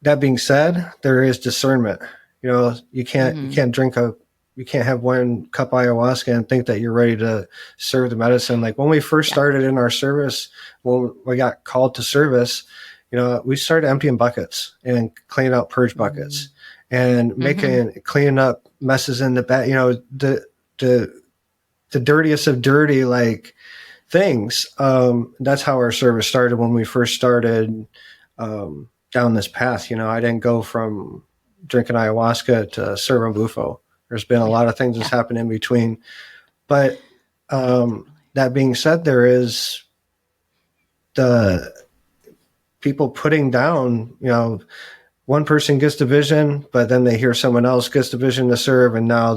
That being said, there is discernment. You can't you can't have one cup of ayahuasca and think that you're ready to serve the medicine. Like when we first started in our service, when we got called to service, we started emptying buckets and cleaning out purge buckets and cleaning up messes in the back, the dirtiest of dirty, like things. That's how our service started when we first started, down this path. I didn't go from drinking ayahuasca to serving Bufo. There's been a lot of things that's happened in between. But that being said, there is the people putting down, one person gets the vision, but then they hear someone else gets the vision to serve. And now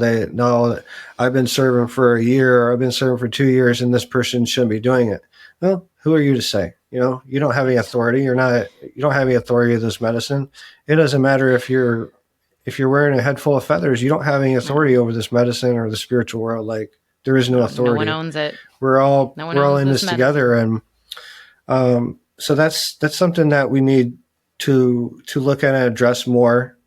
I've been serving for a year, or I've been serving for 2 years, and this person shouldn't be doing it. Well, who are you to say? You don't have any authority. You don't have any authority of this medicine. It doesn't matter if you're wearing a head full of feathers. You don't have any authority over this medicine or the spiritual world. Like, there is no authority. No one owns it. We're all in this together. And so that's something that we need to look at and address more.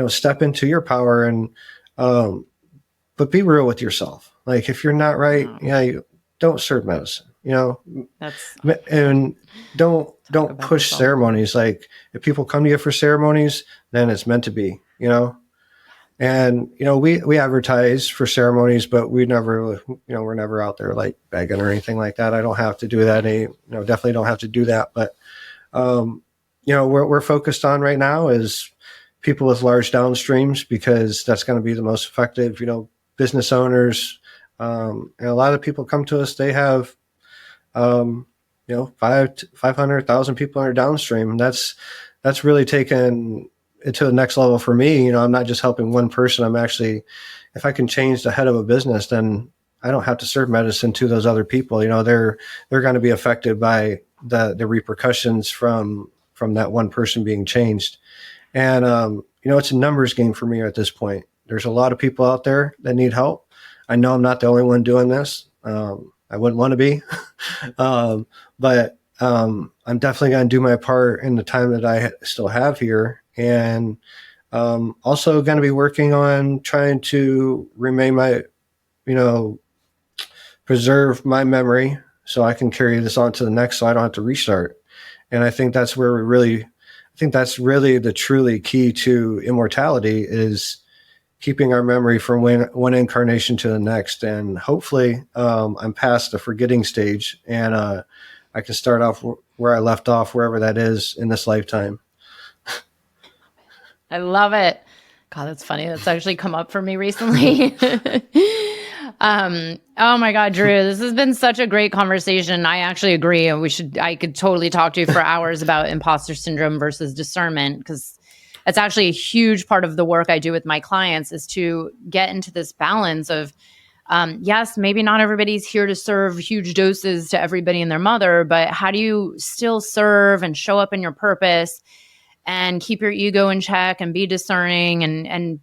Step into your power and but be real with yourself. Like, if you're not right, you don't serve medicine. And don't push ceremonies. Like, if people come to you for ceremonies, then it's meant to be. And we advertise for ceremonies, but we're never out there like begging or anything like that. I don't have to do that. Definitely don't have to do that. But what we're focused on right now is people with large downstreams, because that's going to be the most effective. Business owners, and a lot of people come to us. They have 500,000 people in their downstream. That's really taken it to the next level for me. I'm not just helping one person. I'm actually, if I can change the head of a business, then I don't have to serve medicine to those other people. They're going to be affected by the repercussions from that one person being changed. And it's a numbers game for me at this point. There's a lot of people out there that need help. I know I'm not the only one doing this. I wouldn't want to be, but I'm definitely going to do my part in the time that I still have here. And also going to be working on trying to preserve my memory so I can carry this on to the next, so I don't have to restart. And I think that's where that's really the truly key to immortality, is keeping our memory from one incarnation to the next. And hopefully I'm past the forgetting stage, and I can start off where I left off, wherever that is in this lifetime. I love it. God, that's funny. That's actually come up for me recently. Oh my God, Drew, this has been such a great conversation. I actually agree. I could totally talk to you for hours about imposter syndrome versus discernment, because it's actually a huge part of the work I do with my clients, is to get into this balance of, yes, maybe not everybody's here to serve huge doses to everybody and their mother, but how do you still serve and show up in your purpose and keep your ego in check and be discerning and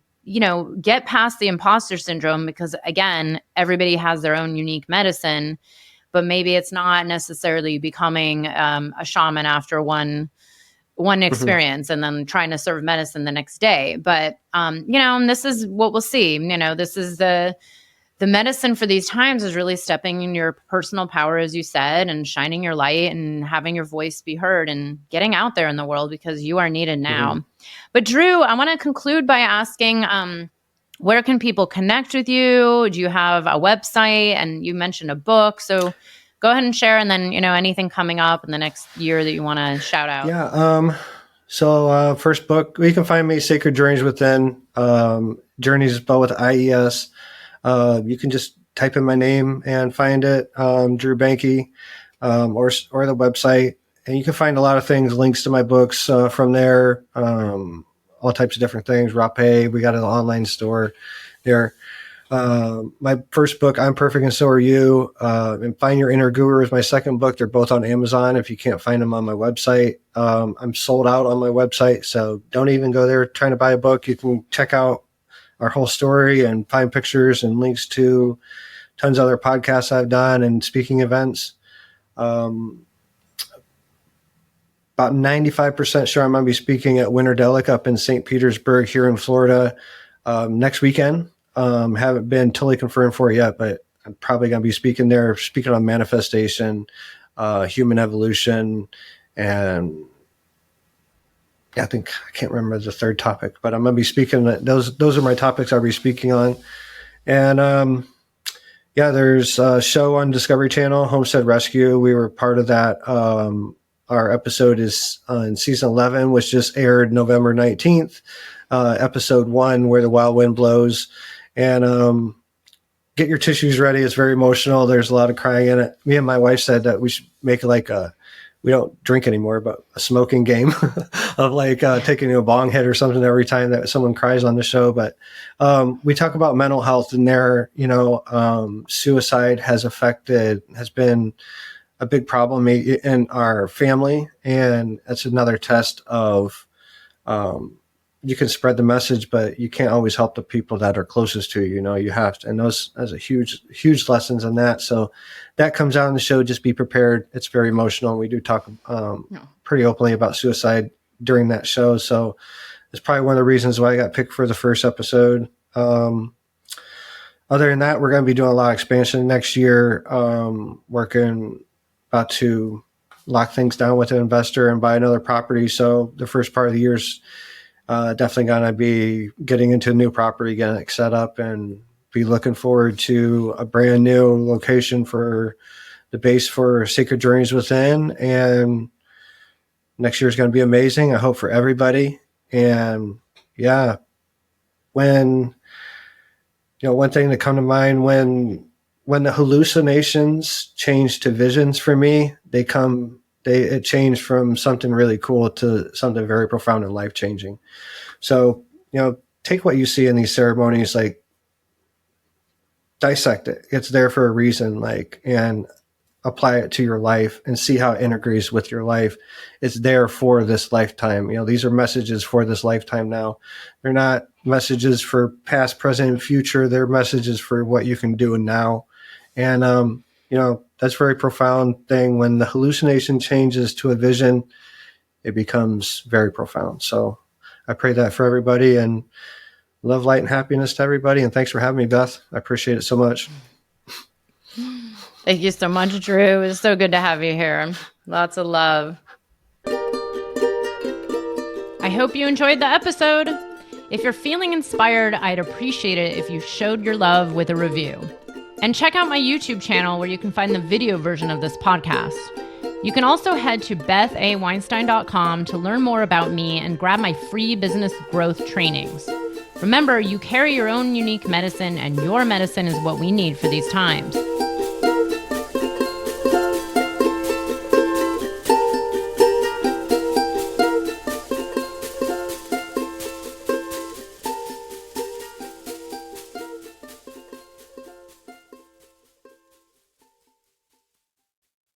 get past the imposter syndrome? Because again, everybody has their own unique medicine, but maybe it's not necessarily becoming a shaman after one experience and then trying to serve medicine the next day. But, and this is what we'll see. This is the medicine for these times, is really stepping in your personal power, as you said, and shining your light and having your voice be heard and getting out there in the world, because you are needed now. Mm-hmm. But Drew, I want to conclude by asking, where can people connect with you? Do you have a website? And you mentioned a book. So go ahead and share. And then, anything coming up in the next year that you want to shout out. Yeah. So first book, you can find me, Sacred Journeys Within. Journeys is spelled with IES. You can just type in my name and find it, Drew Bankey, or the website. And you can find a lot of things, links to my books from there, all types of different things. Rapé, we got an online store there. My first book, I'm Perfect and So Are You, and Find Your Inner Guru is my second book. They're both on Amazon if you can't find them on my website. I'm sold out on my website, so don't even go there trying to buy a book. You can check out our whole story and find pictures and links to tons of other podcasts I've done and speaking events. About 95% sure I'm going to be speaking at Winterdelic up in St. Petersburg here in Florida next weekend. Haven't been totally confirmed for it yet, but I'm probably going to be speaking there, speaking on manifestation, human evolution, and I can't remember the third topic, but I'm going to be speaking. Those are my topics I'll be speaking on. And there's a show on Discovery Channel, Homestead Rescue. We were part of that. Our episode is in season 11, which just aired November 19th, episode 1, Where the Wild Wind Blows. And get your tissues ready. It's very emotional. There's a lot of crying in it. Me and my wife said that we should make like we don't drink anymore, but a smoking game of like taking a bong hit or something every time that someone cries on the show. But we talk about mental health, and there, suicide has been a big problem in our family. And that's another test of, you can spread the message, but you can't always help the people that are closest to you. You have to, and those a huge lessons in that. So that comes out in the show. Just be prepared. It's very emotional. We do talk pretty openly about suicide during that show. So it's probably one of the reasons why I got picked for the first episode. Other than that, we're going to be doing a lot of expansion next year. About to lock things down with an investor and buy another property. So the first part of the year's definitely going to be getting into a new property, getting it set up, and be looking forward to a brand new location for the base for Sacred Journeys Within. And next year is going to be amazing, I hope, for everybody. And one thing that come to mind when the hallucinations change to visions for me, it changed from something really cool to something very profound and life-changing. So, take what you see in these ceremonies, like dissect it. It's there for a reason, and apply it to your life and see how it integrates with your life. It's there for this lifetime. These are messages for this lifetime now. They're not messages for past, present, and future. They're messages for what you can do now. And, that's a very profound thing. When the hallucination changes to a vision, it becomes very profound. So I pray that for everybody, and love, light, and happiness to everybody. And thanks for having me, Beth. I appreciate it so much. Thank you so much, Drew. It's so good to have you here. Lots of love. I hope you enjoyed the episode. If you're feeling inspired, I'd appreciate it if you showed your love with a review. And check out my YouTube channel where you can find the video version of this podcast. You can also head to bethaweinstein.com to learn more about me and grab my free business growth trainings. Remember, you carry your own unique medicine, and your medicine is what we need for these times.